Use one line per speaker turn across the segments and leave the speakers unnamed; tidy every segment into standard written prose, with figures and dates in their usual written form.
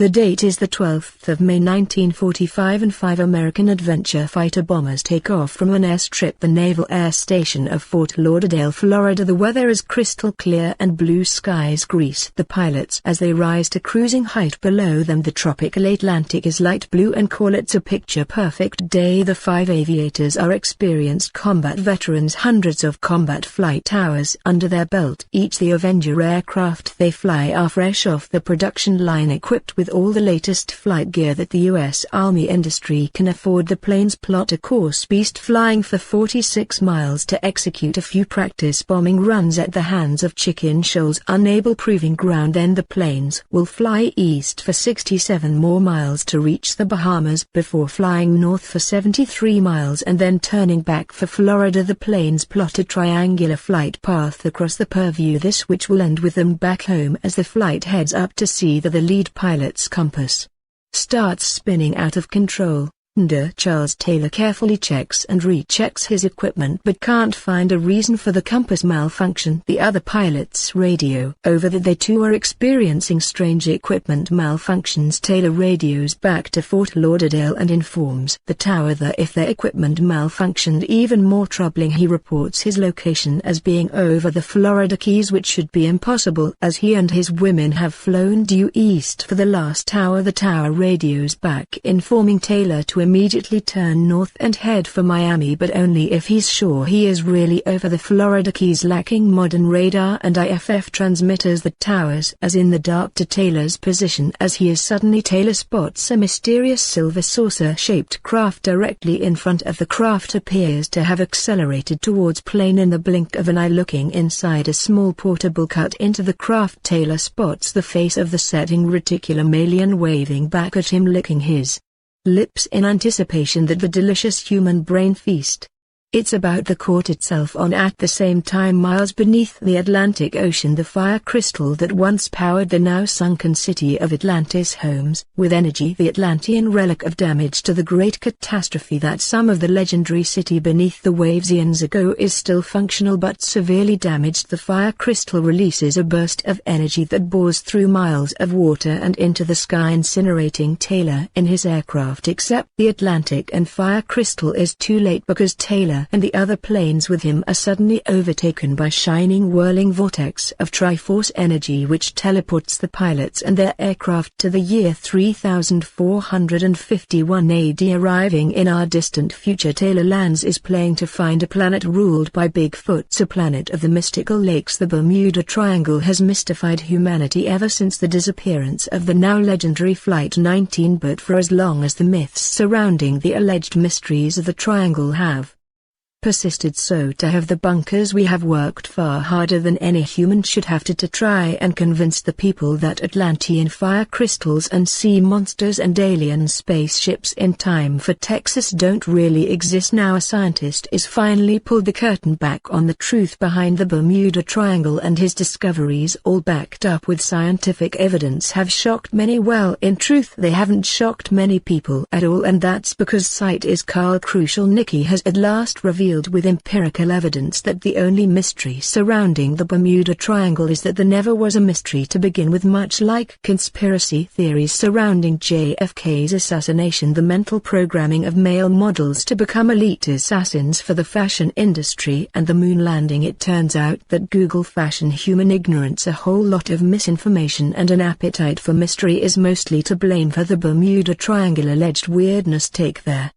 The date is the 12th of May 1945 and 5 American adventure fighter bombers take off from an airstrip, the Naval Air Station of Fort Lauderdale, Florida. The weather is crystal clear and blue skies greet the pilots as they rise to cruising height. Below them the tropical Atlantic is light blue and call it a picture-perfect day. The 5 aviators are experienced combat veterans, hundreds of combat flight hours under their belt. Each the Avenger aircraft they fly are fresh off the production line, equipped with all the latest flight gear that the U.S. Army industry can afford. The planes plot a course east, flying for 46 miles to execute a few practice bombing runs at the hands of Chicken Shoal's unable proving ground. Then the planes will fly east for 67 more miles to reach the Bahamas before flying north for 73 miles and then turning back for Florida. The planes plot a triangular flight path across the purview, this which will end with them back home as the flight heads up to see that the lead pilot's compass starts spinning out of control. Charles Taylor carefully checks and rechecks his equipment but can't find a reason for the compass malfunction. The other pilots radio over that they too are experiencing strange equipment malfunctions. Taylor radios back to Fort Lauderdale and informs the tower that if their equipment malfunctioned. Even more troubling, he reports his location as being over the Florida Keys, which should be impossible as he and his women have flown due east for the last hour. The tower radios back informing Taylor to immediately turn north and head for Miami, but only if he's sure he is really over the Florida Keys. Lacking modern radar and IFF transmitters, the towers as in the dark to Taylor's position as he is suddenly Taylor spots a mysterious silver saucer-shaped craft directly in front of the craft. Appears to have accelerated towards plane in the blink of an eye. Looking inside a small portable cut into the craft, Taylor spots the face of the setting reticulum alien waving back at him, licking his lips in anticipation that the delicious human brain feast it's about the court itself on. At the same time, miles beneath the Atlantic Ocean, the fire crystal that once powered the now sunken city of Atlantis homes with energy the Atlantean relic of damage to the great catastrophe that some of the legendary city beneath the waves eons ago is still functional but severely damaged. The fire crystal releases a burst of energy that bores through miles of water and into the sky, incinerating Taylor in his aircraft. Except the Atlantic and fire crystal is too late because Taylor and the other planes with him are suddenly overtaken by shining whirling vortex of Triforce energy which teleports the pilots and their aircraft to the year 3451 AD. Arriving in our distant future, Taylor lands is playing to find a planet ruled by Bigfoots, a planet of the mystical lakes. The Bermuda Triangle has mystified humanity ever since the disappearance of the now legendary Flight 19, but for as long as the myths surrounding the alleged mysteries of the triangle have persisted, so to have the bunkers we have worked far harder than any human should have to try and convince the people that Atlantean fire crystals and sea monsters and alien spaceships in time for Texas don't really exist. Now a scientist is finally pulled the curtain back on the truth behind the Bermuda Triangle, and his discoveries, all backed up with scientific evidence, have shocked many. Well, in truth they haven't shocked many people at all, and that's because sight is crucial. Nikki has at last revealed with empirical evidence that the only mystery surrounding the Bermuda Triangle is that there never was a mystery to begin with. Much like conspiracy theories surrounding JFK's assassination, the mental programming of male models to become elite assassins for the fashion industry, and the moon landing, it turns out that Google fashion human ignorance, a whole lot of misinformation and an appetite for mystery is mostly to blame for the Bermuda Triangle alleged weirdness. Take their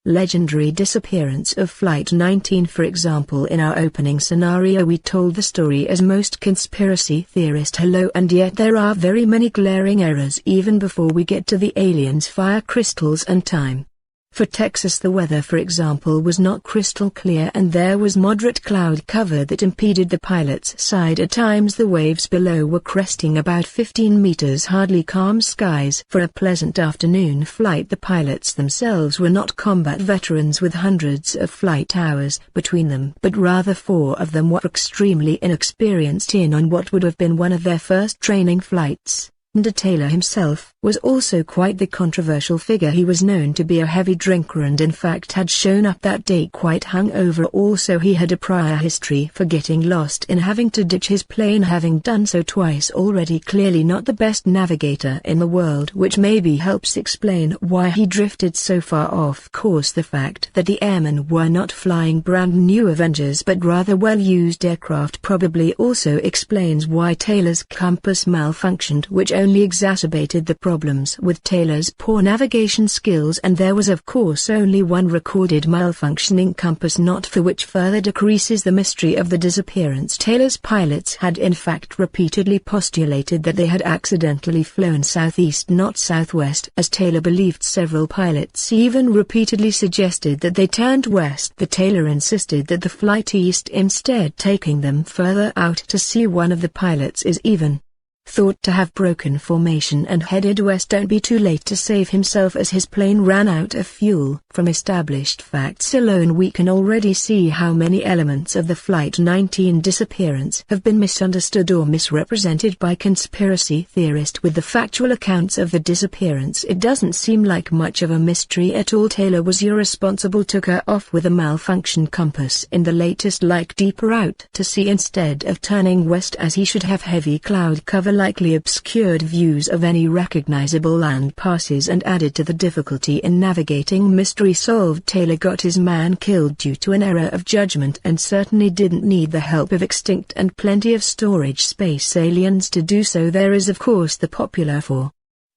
legendary disappearance of Flight 19 for example. In our opening scenario we told the story as most conspiracy theorist hello, and yet there are very many glaring errors even before we get to the aliens, fire crystals and time. For Texas the weather for example was not crystal clear and there was moderate cloud cover that impeded the pilot's side. At times the waves below were cresting about 15 meters, hardly calm skies for a pleasant afternoon flight. The pilots themselves were not combat veterans with hundreds of flight hours between them, but rather 4 of them were extremely inexperienced on what would have been one of their first training flights. And Taylor himself was also quite the controversial figure. He was known to be a heavy drinker and in fact had shown up that day quite hungover. Also he had a prior history for getting lost in having to ditch his plane, having done so twice already. Clearly not the best navigator in the world, which maybe helps explain why he drifted so far off course. The fact that the airmen were not flying brand new Avengers but rather well-used aircraft probably also explains why Taylor's compass malfunctioned, which only exacerbated the problems with Taylor's poor navigation skills, and there was of course only one recorded malfunctioning compass knot, for which further decreases the mystery of the disappearance. Taylor's pilots had in fact repeatedly postulated that they had accidentally flown southeast not southwest, as Taylor believed. Several pilots even repeatedly suggested that they turned west, but Taylor insisted that the flight east instead, taking them further out to sea. One of the pilots is even thought to have broken formation and headed west. Don't be too late to save himself as his plane ran out of fuel. From established facts alone we can already see how many elements of the Flight 19 disappearance have been misunderstood or misrepresented by conspiracy theorists. With the factual accounts of the disappearance, it doesn't seem like much of a mystery at all. Taylor was irresponsible, took her off with a malfunction compass in the latest like deeper out to sea instead of turning west as he should have. Heavy cloud cover likely obscured views of any recognizable land passes and added to the difficulty in navigating. Mystery solved. Taylor got his man killed due to an error of judgment and certainly didn't need the help of extinct and plenty of storage space aliens to do so. There is of course the popular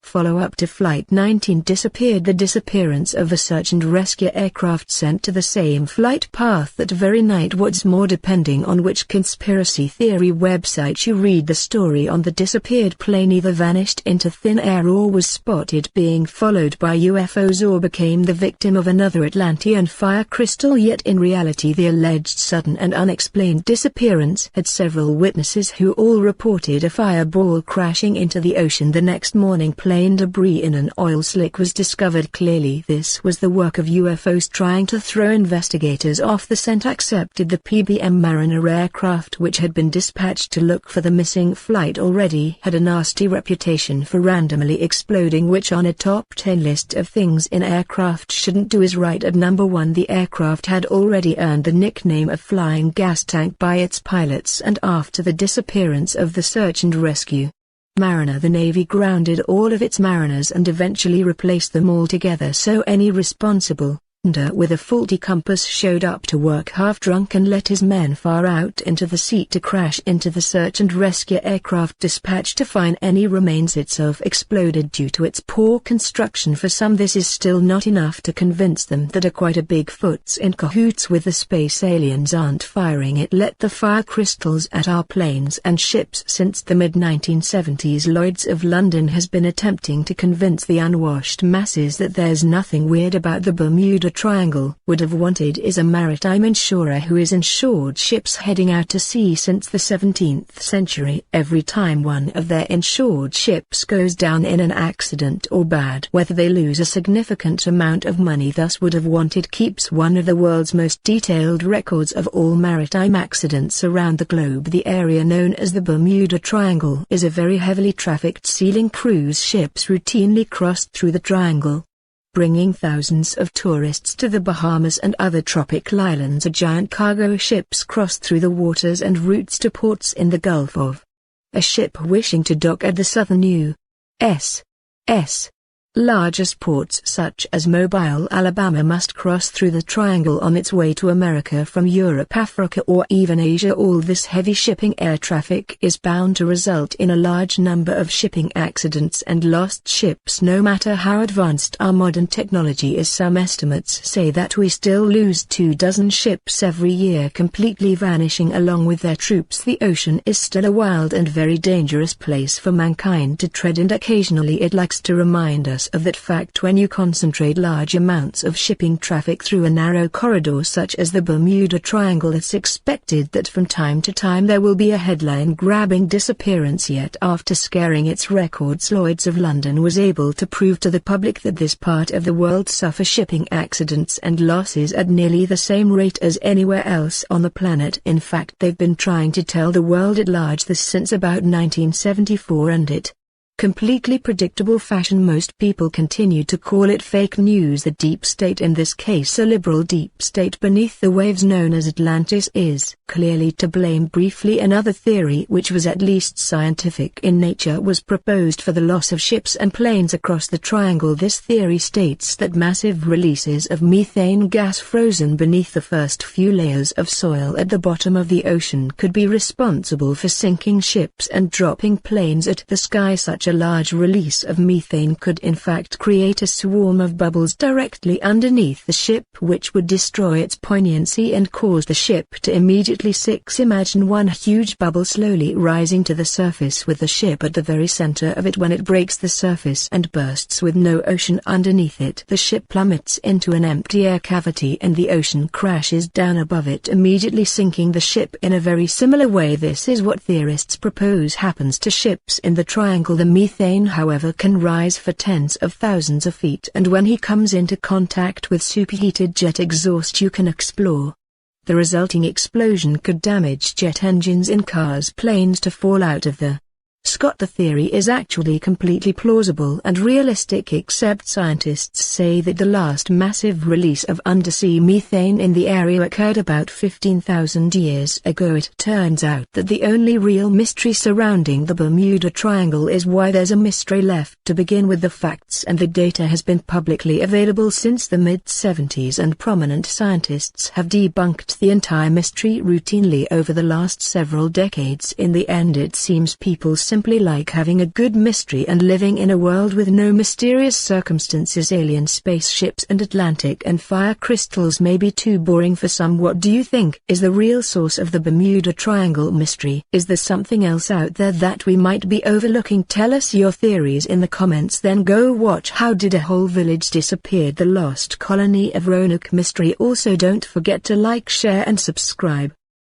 follow-up to Flight 19 disappeared. The disappearance of a search and rescue aircraft sent to the same flight path that very night. What's more, depending on which conspiracy theory website you read, the story on the disappeared plane either vanished into thin air or was spotted being followed by UFOs or became the victim of another Atlantean fire crystal. Yet in reality the alleged sudden and unexplained disappearance had several witnesses who all reported a fireball crashing into the ocean the next morning. Plane debris in an oil slick was discovered. Clearly this was the work of UFOs trying to throw investigators off the scent. Accepted the PBM Mariner aircraft, which had been dispatched to look for the missing flight, already had a nasty reputation for randomly exploding, which on a top 10 list of things in aircraft shouldn't do is right at number 1. The aircraft had already earned the nickname of Flying Gas Tank by its pilots, and after the disappearance of the search and rescue Mariner, the Navy grounded all of its mariners and eventually replaced them altogether, so any responsible with a faulty compass showed up to work half drunk and let his men far out into the sea to crash into the search and rescue aircraft dispatched to find any remains itself exploded due to its poor construction. For some this is still not enough to convince them that a quite a Bigfoot's in cahoots with the space aliens aren't firing it. Let the fire crystals at our planes and ships. Since the mid-1970s Lloyd's of London has been attempting to convince the unwashed masses that there's nothing weird about the Bermuda Triangle. Would have wanted is a maritime insurer who has insured ships heading out to sea since the 17th century. Every time one of their insured ships goes down in an accident or bad weather they lose a significant amount of money. Thus Would have wanted keeps one of the world's most detailed records of all maritime accidents around the globe. The area known as the Bermuda Triangle is a very heavily trafficked sealing cruise ships routinely crossed through the triangle, bringing thousands of tourists to the Bahamas and other tropical islands. Giant cargo ships cross through the waters and routes to ports in the Gulf of. A ship wishing to dock at the southern U.S. largest ports such as Mobile, Alabama must cross through the triangle on its way to America from Europe, Africa or even Asia. All this heavy shipping air traffic is bound to result in a large number of shipping accidents and lost ships. No matter how advanced our modern technology is, some estimates say that we still lose 24 ships every year completely vanishing along with their troops. The ocean is still a wild and very dangerous place for mankind to tread, and occasionally it likes to remind us of that fact when you concentrate large amounts of shipping traffic through a narrow corridor such as the Bermuda Triangle. It's expected that from time to time there will be a headline-grabbing disappearance, yet after scaring its records, Lloyd's of London was able to prove to the public that this part of the world suffers shipping accidents and losses at nearly the same rate as anywhere else on the planet. In fact, they've been trying to tell the world at large this since about 1974, and it completely predictable fashion. Most people continue to call it fake news. The deep state, in this case a liberal deep state beneath the waves known as Atlantis, is clearly to blame. Briefly, another theory which was at least scientific in nature was proposed for the loss of ships and planes across the triangle. This theory states that massive releases of methane gas frozen beneath the first few layers of soil at the bottom of the ocean could be responsible for sinking ships and dropping planes at the sky. Such a large release of methane could in fact create a swarm of bubbles directly underneath the ship, which would destroy its buoyancy and cause the ship to immediately sink. Imagine one huge bubble slowly rising to the surface with the ship at the very center of it. When it breaks the surface and bursts with no ocean underneath it, the ship plummets into an empty air cavity and the ocean crashes down above it, immediately sinking the ship. In a very similar way, this is what theorists propose happens to ships in the triangle. The methane, however, can rise for tens of thousands of feet, and when he comes into contact with superheated jet exhaust you can explore. The resulting explosion could damage jet engines in cars, planes to fall out of the sky. The theory is actually completely plausible and realistic, except scientists say that the last massive release of undersea methane in the area occurred about 15,000 years ago. It turns out that the only real mystery surrounding the Bermuda Triangle is why there's a mystery left. To begin with, the facts and the data has been publicly available since the mid-70s, and prominent scientists have debunked the entire mystery routinely over the last several decades. In the end, it seems people simply like having a good mystery and living in a world with no mysterious circumstances. Alien spaceships and Atlantic and fire crystals may be too boring for some. What do you think is the real source of the Bermuda Triangle mystery? Is there something else out there that we might be overlooking? Tell us your theories in the comments, then go watch How Did a Whole Village Disappear? The Lost Colony of Roanoke mystery. Also, don't forget to like, share and subscribe.